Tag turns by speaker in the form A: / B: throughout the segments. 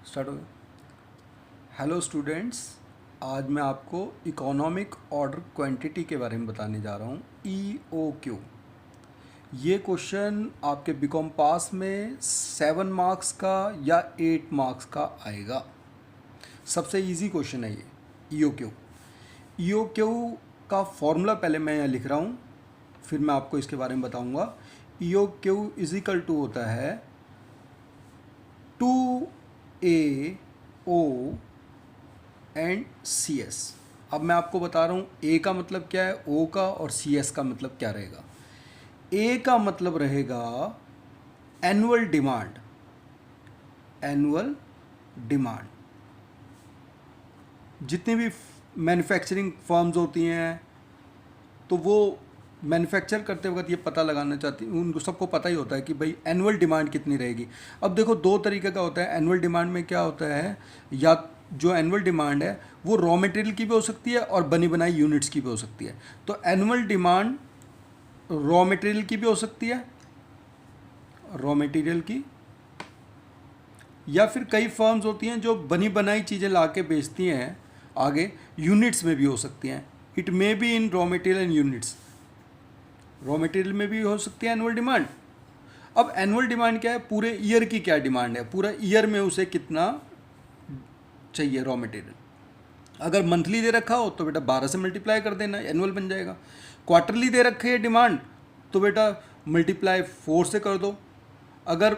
A: Start हो गया। Hello students, आज मैं आपको इकोनॉमिक ऑर्डर क्वांटिटी के बारे में बताने जा रहा हूँ। EOQ। ये क्वेश्चन आपके बीकॉम पास में 7 मार्क्स का या 8 मार्क्स का आएगा। सबसे इजी क्वेश्चन है ये EOQ। EOQ का फॉर्मूला पहले मैं यहाँ लिख रहा हूँ, फिर मैं आपको इसके बारे में बताऊँगा। EOQ इज इक्वल टू होता है 2AO एंड CS। अब मैं आपको बता रहा हूँ A का मतलब क्या है, O का, और CS का मतलब क्या रहेगा। A का मतलब रहेगा एनुअल डिमांड। एनुअल डिमांड जितनी भी मैन्युफैक्चरिंग फर्म्स होती हैं तो वो मैन्युफैक्चर करते वक्त ये पता लगाना चाहती, उनको सबको पता ही होता है कि भाई एनुअल डिमांड कितनी रहेगी। अब देखो दो तरीके का होता है एनुअल डिमांड में। क्या होता है, या जो एनुअल डिमांड है वो रॉ मटेरियल की भी हो सकती है और बनी बनाई यूनिट्स की भी हो सकती है। तो एनुअल डिमांड रॉ मटेरियल की भी हो सकती है, रॉ मटेरियल की, या फिर कई फर्म्स होती हैं जो बनी बनाई चीज़ें ला के बेचती हैं आगे, यूनिट्स में भी हो सकती हैं। It may be in raw material and units. Raw material में भी हो सकती है एनुअल डिमांड। अब एनुअल डिमांड क्या है, पूरे ईयर की क्या डिमांड है, पूरा ईयर में उसे कितना चाहिए रॉ मटेरियल। अगर मंथली दे रखा हो तो बेटा 12 से मल्टीप्लाई कर देना, एनुअल बन जाएगा। क्वार्टरली दे रखे है डिमांड तो बेटा मल्टीप्लाई 4 से कर दो। अगर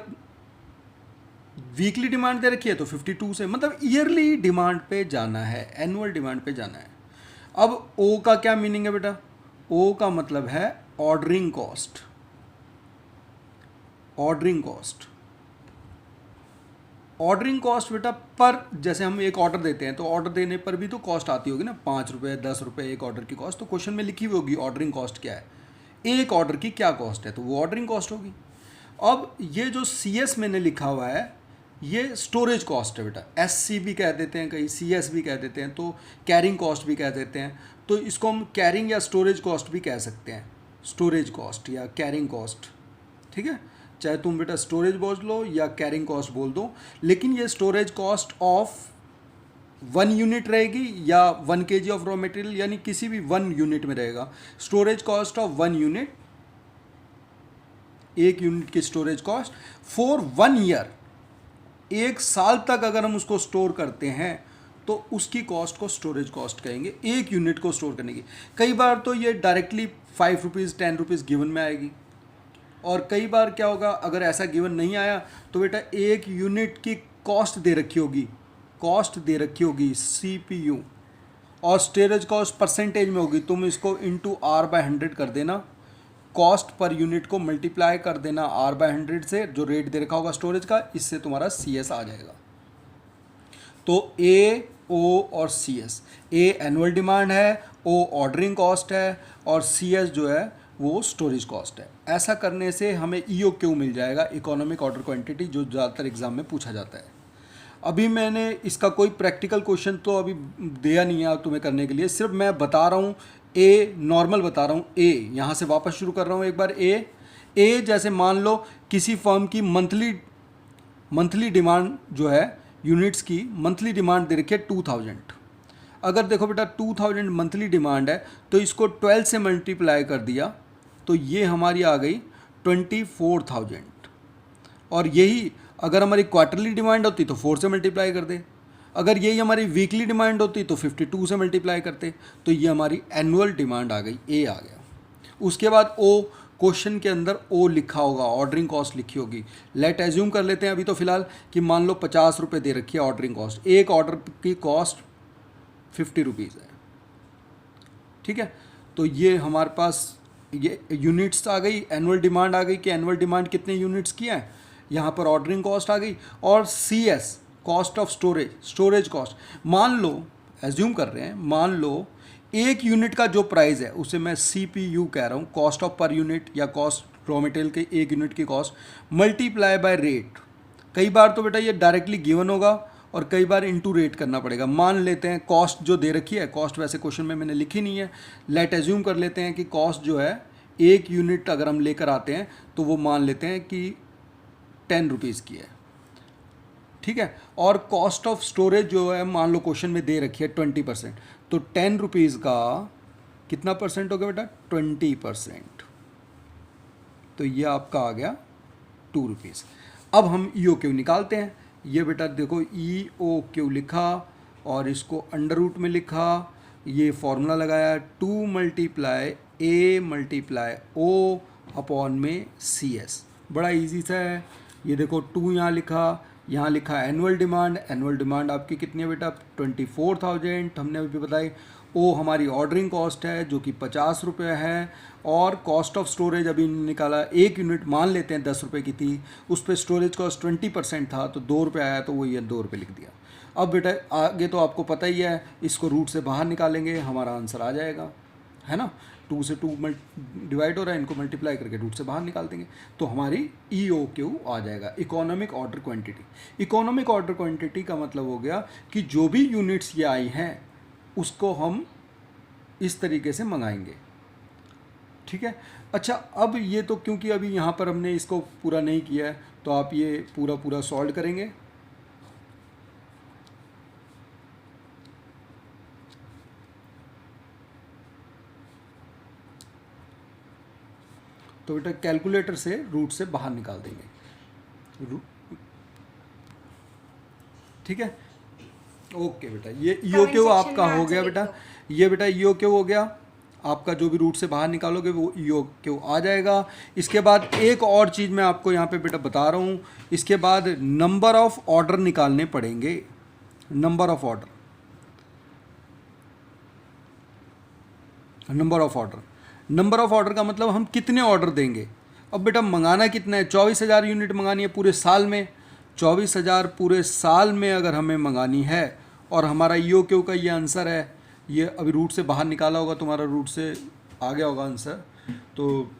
A: वीकली डिमांड दे रखी है तो 52 से, मतलब ईयरली डिमांड पे जाना है, एनुअल डिमांड पे जाना है। अब ओ का क्या मीनिंग है बेटा, ओ का मतलब है ordering cost. Ordering cost, ordering cost बेटा पर, जैसे हम एक ऑर्डर देते हैं तो ऑर्डर देने पर भी तो कॉस्ट आती होगी ना, 5 रुपये 10 रुपये एक ऑर्डर की कॉस्ट। तो क्वेश्चन में लिखी हुई होगी ऑर्डरिंग कॉस्ट क्या है, एक ऑर्डर की क्या कॉस्ट है, तो वो ऑर्डरिंग कॉस्ट होगी। अब ये जो CS मैंने लिखा हुआ है ये स्टोरेज कॉस्ट है बेटा। SC भी कह देते हैं, कहीं CS भी कह देते हैं, तो कैरिंग कॉस्ट भी कह देते हैं। तो इसको हम कैरिंग या स्टोरेज कॉस्ट भी कह सकते हैं, स्टोरेज कॉस्ट या कैरिंग कॉस्ट। ठीक है, चाहे तुम बेटा स्टोरेज बोल लो या कैरिंग कॉस्ट बोल दो, लेकिन ये स्टोरेज कॉस्ट ऑफ 1 यूनिट रहेगी या 1 kg ऑफ रॉ मटेरियल, यानी किसी भी 1 यूनिट में रहेगा। स्टोरेज कॉस्ट ऑफ 1 यूनिट, एक यूनिट की स्टोरेज कॉस्ट फॉर 1 ईयर, 1 साल तक अगर हम उसको स्टोर करते हैं तो उसकी कॉस्ट को स्टोरेज कॉस्ट कहेंगे, एक यूनिट को स्टोर करने की। कई बार तो ये डायरेक्टली 5 रुपीज़ 10 रुपीज़ गिवन में आएगी, और कई बार क्या होगा, अगर ऐसा गिवन नहीं आया तो बेटा एक यूनिट की कॉस्ट दे रखी होगी, कॉस्ट दे रखी होगी CPU, और स्टोरेज कॉस्ट परसेंटेज में होगी। तुम इसको इंटू R/100 कर देना, कॉस्ट पर यूनिट को मल्टीप्लाई कर देना R/100 से, जो रेट दे रखा होगा स्टोरेज का, इससे तुम्हारा CS आ जाएगा। तो A, O और CS, A एनुअल डिमांड है, O ऑर्डरिंग कॉस्ट है, और CS जो है वो स्टोरेज कॉस्ट है। ऐसा करने से हमें EOQ मिल जाएगा, इकोनॉमिक ऑर्डर क्वांटिटी, जो ज़्यादातर एग्जाम में पूछा जाता है। अभी मैंने इसका कोई प्रैक्टिकल क्वेश्चन तो अभी दिया नहीं है तुम्हें करने के लिए, सिर्फ मैं बता रहा हूँ A, नॉर्मल बता रहा हूँ। A यहाँ से वापस शुरू कर रहा हूँ एक बार। A जैसे मान लो किसी फर्म की मंथली डिमांड जो है, यूनिट्स की मंथली डिमांड दे रखी है 2000। अगर देखो बेटा 2000 मंथली डिमांड है तो इसको 12 से मल्टीप्लाई कर दिया तो ये हमारी आ गई 24,000। और यही अगर हमारी क्वार्टरली डिमांड होती तो 4 से मल्टीप्लाई कर दे, अगर यही हमारी वीकली डिमांड होती तो 52 से मल्टीप्लाई करते, तो ये हमारी एनुअल डिमांड आ गई, A आ गया। उसके बाद O, क्वेश्चन के अंदर O लिखा होगा, ऑर्डरिंग कॉस्ट लिखी होगी। लेट एज्यूम कर लेते हैं अभी तो फिलहाल कि मान लो 50 रुपये दे रखी है ऑर्डरिंग कॉस्ट, एक ऑर्डर की कॉस्ट 50 रुपीज़ है। ठीक है, तो ये हमारे पास ये यूनिट्स आ गई, एनुअल डिमांड आ गई कि एनुअल डिमांड कितने यूनिट्स की है, यहाँ पर ऑर्डरिंग कॉस्ट आ गई, और CS cost of storage, storage cost. मान लो, एज्यूम कर रहे हैं, मान लो एक यूनिट का जो प्राइस है उसे मैं CPU कह रहा हूँ, कॉस्ट ऑफ पर यूनिट या कॉस्ट रॉ मटेरियल के एक यूनिट की कॉस्ट, मल्टीप्लाई बाय रेट। कई बार तो बेटा ये डायरेक्टली गिवन होगा और कई बार इनटू रेट करना पड़ेगा। मान लेते हैं कॉस्ट जो दे रखी है, कॉस्ट वैसे क्वेश्चन में मैंने लिखी नहीं है, लेट एज्यूम कर लेते हैं कि कॉस्ट जो है एक यूनिट अगर हम लेकर आते हैं तो वो मान लेते हैं कि 10 रुपीज़ की है। ठीक है। और कॉस्ट ऑफ स्टोरेज जो है मान लो क्वेश्चन में दे रखी है 20%, तो 10 रुपीज़ का कितना परसेंट हो गया बेटा? 20%। तो ये आपका आ गया 2 रुपीज़। अब हम EOQ निकालते हैं। ये बेटा देखो EOQ लिखा और इसको अंडर रूट में लिखा, ये फॉर्मूला लगाया 2 multiply A multiply O upon में CS। बड़ा इजी सा है। ये देखो 2 यहाँ लिखा, यहाँ लिखा एनुअल डिमांड। एनुअल डिमांड आपकी कितनी है बेटा? 24,000 हमने अभी बताई। ओ हमारी ऑर्डरिंग कॉस्ट है जो कि 50 रुपये है, और कॉस्ट ऑफ स्टोरेज अभी निकाला, 1 यूनिट मान लेते हैं 10 रुपये की थी, उस पर स्टोरेज कॉस्ट 20% था तो 2 रुपये आया, तो वो ये 2 रुपये लिख दिया। अब बेटा आगे तो आपको पता ही है, इसको रूट से बाहर निकालेंगे, हमारा आंसर आ जाएगा, है ना। 2 से 2 डिवाइड हो रहा है, इनको मल्टीप्लाई करके रूट से बाहर निकाल देंगे तो हमारी EOQ आ जाएगा, economic order quantity. Economic order quantity का मतलब हो गया कि जो भी यूनिट्स ये आई हैं उसको हम इस तरीके से मंगाएंगे, ठीक है। अच्छा, अब ये तो क्योंकि अभी यहाँ पर हमने इसको पूरा नहीं किया है तो आप ये पूरा सॉल्व करेंगे। तो बेटा कैलकुलेटर से रूट से बाहर निकाल देंगे, ठीक है। ओके बेटा, ये EOQ आपका हो गया बेटा। ये बेटा EOQ हो गया आपका, जो भी रूट से बाहर निकालोगे वो EOQ आ जाएगा। इसके बाद एक और चीज़ मैं आपको यहाँ पे बेटा बता रहा हूँ, इसके बाद नंबर ऑफ ऑर्डर निकालने पड़ेंगे। Number of order, number of order, number of order का मतलब हम कितने ऑर्डर देंगे। अब बेटा मंगाना कितना है? 24,000 यूनिट मंगानी है पूरे साल में। 24,000 पूरे साल में अगर हमें मंगानी है और हमारा EOQ का ये आंसर है, ये अभी रूट से बाहर निकाला होगा, तुम्हारा रूट से आ गया होगा आंसर, तो